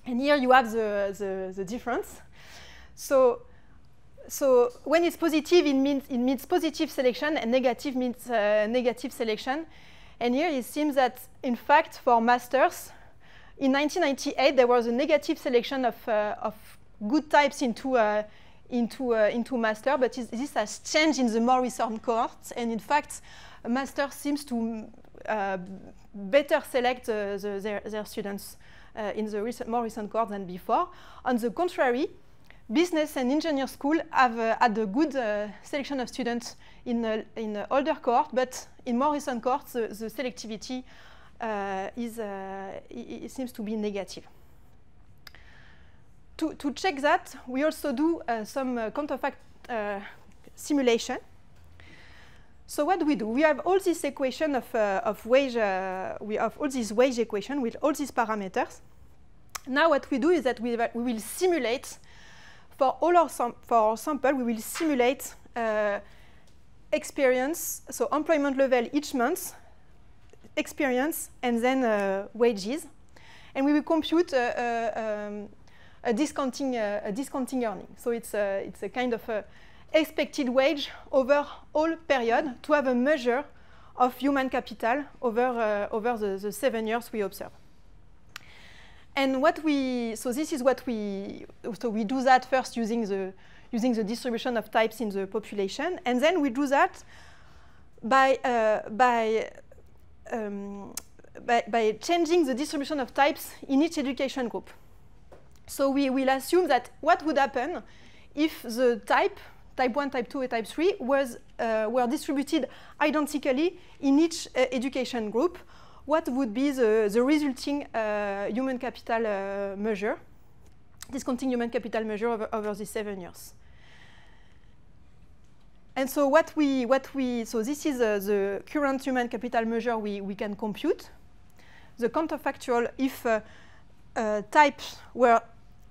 And here you have the difference. So when it's positive, it means positive selection, and negative means negative selection. And here it seems that, in fact, for masters, in 1998 there was a negative selection of good types into master, but this has changed in the more recent cohorts. And in fact, a master seems to better select their students in the more recent cohorts than before. On the contrary, business and engineer school have had a good selection of students in older cohort, but in more recent cohorts, the selectivity it seems to be negative. To check that, we also do some counterfact simulation. So what do? We have all this equation of wage. We have all this wage equation with all these parameters. Now what we do is that we will simulate. For all our sample, we will simulate experience, so employment level each month, experience, and then wages. And we will compute a discounting earning. So it's a kind of expected wage over all period to have a measure of human capital over the 7 years we observe. And we do that first using the distribution of types in the population, and then we do that by changing the distribution of types in each education group. So we will assume that what would happen if the type 1, type 2, and type 3 were distributed identically in each education group. What would be the resulting human capital measure, discounting human capital measure over the 7 years. And so so this is the current human capital measure we can compute. The counterfactual if types were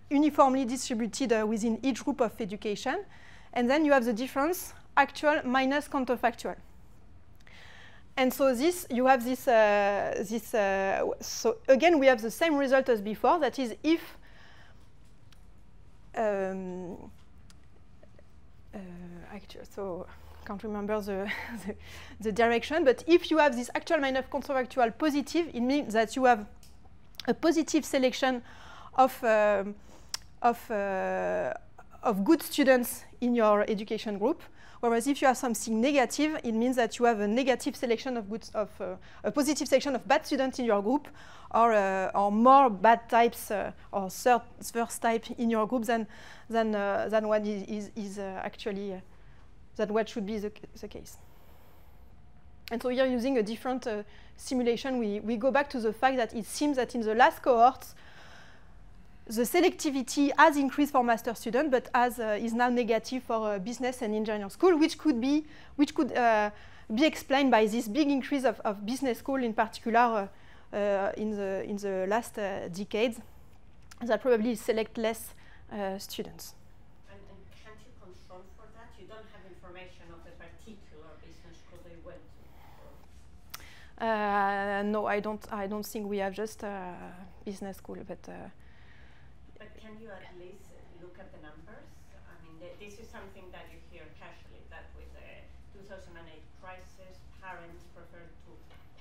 uniformly distributed within each group of education, and then you have the difference actual minus counterfactual. And so you have this, so again, we have the same result as before. That is, if actually, so I can't remember the direction, but if you have this actual minus counterfactual positive, it means that you have a positive selection of good students in your education group. Whereas if you have something negative, it means that you have a negative selection of a positive selection of bad students in your group, or more bad types or first type in your group than what is actually than what should be the case. And so here, using a different simulation, we go back to the fact that it seems that in the last cohorts, the selectivity has increased for master students, but is now negative for business and engineering school, which could be explained by this big increase of business school, in particular in the last decades, that probably select less students. And can't you control for that? You don't have information of the particular business school they went to? No, I don't think we have just business school, but can you at least look at the numbers? I mean, this is something that you hear casually, that with the 2008 crisis, parents prefer to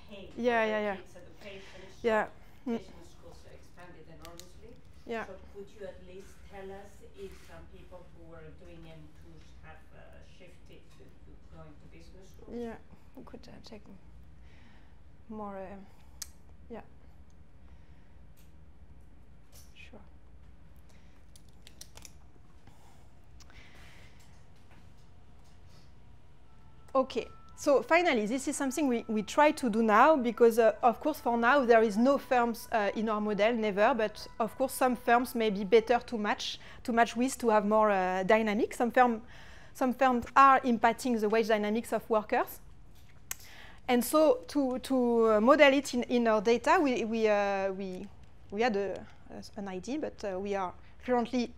pay for their kids' education. So business schools expanded enormously. Yeah. So could you at least tell us if some people who were doing M2s have shifted to going to business schools? Yeah, we could check more. Yeah. Sure. Okay, so finally, this is something we try to do now because, of course, for now, there is no firms in our model, never, but of course, some firms may be better to match with, to have more dynamic. Some firms are impacting the wage dynamics of workers. And so to model it in our data, we had an idea, but we are currently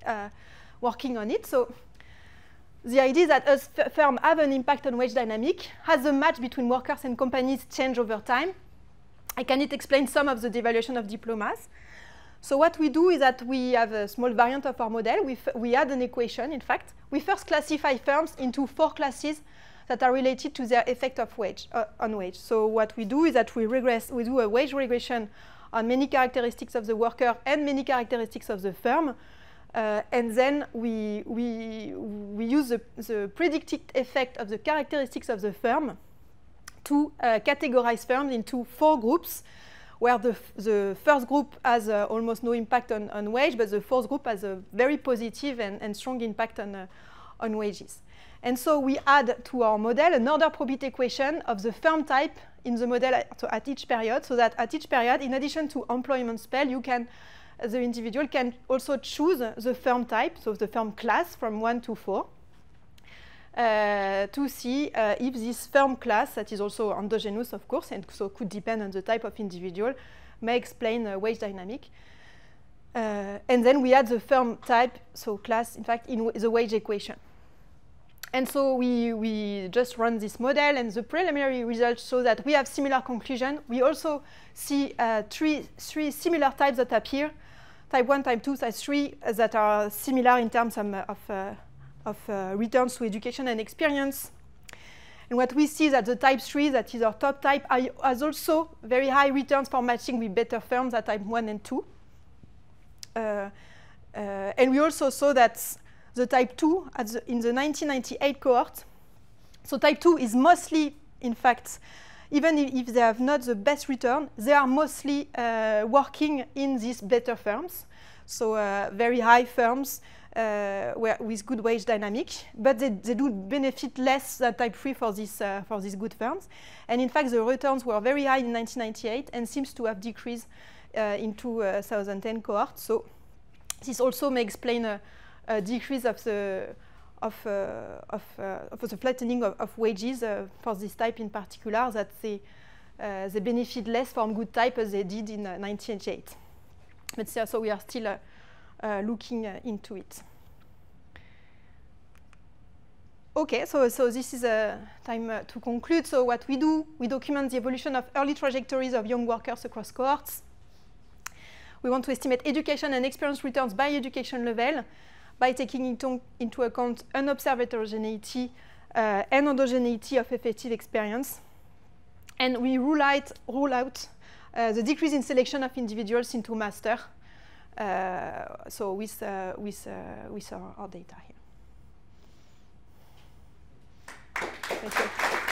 working on it. So the idea is that as firms have an impact on wage dynamic, has the match between workers and companies change over time? Can it explain some of the devaluation of diplomas? So what we do is that we have a small variant of our model. We add an equation, in fact. We first classify firms into 4 classes that are related to their effect of on wage. So what we do is that we do a wage regression on many characteristics of the worker and many characteristics of the firm. And then we use the predicted effect of the characteristics of the firm to categorize firms into 4 groups, where the first group has almost no impact on wage, but the fourth group has a very positive and strong impact on wages. And so we add to our model an order probability equation of the firm type in the model at each period, so that at each period, in addition to employment spell, the individual can also choose the firm type, so the firm class from 1 to 4, to see if this firm class, that is also endogenous, of course, and so could depend on the type of individual, may explain wage dynamic. And then we add the firm type, so class, in fact, in the wage equation. And so we just run this model, and the preliminary results show that we have similar conclusion. We also see three similar types that appear, type 1, type 2, type 3, that are similar in terms of returns to education and experience. And what we see is that the type 3, that is our top type, has also very high returns for matching with better firms at type 1 and 2. And we also saw that the type 2 in the 1998 cohort. So type 2 is mostly, in fact, even if they have not the best return, they are mostly working in these better firms. So very high firms with good wage dynamic, but they do benefit less than type 3 for these good firms. And in fact, the returns were very high in 1998 and seems to have decreased in 2010 cohort. So this also may explain a decrease of the flattening of wages for this type in particular, that they benefit less from good type as they did in 1988. But so we are still looking into it. Okay, so this is time to conclude. So what we do, we document the evolution of early trajectories of young workers across cohorts. We want to estimate education and experience returns by education level, by taking into account unobserved heterogeneity and endogeneity of effective experience. And we rule out the decrease in selection of individuals into master. So with our data here. Thank you.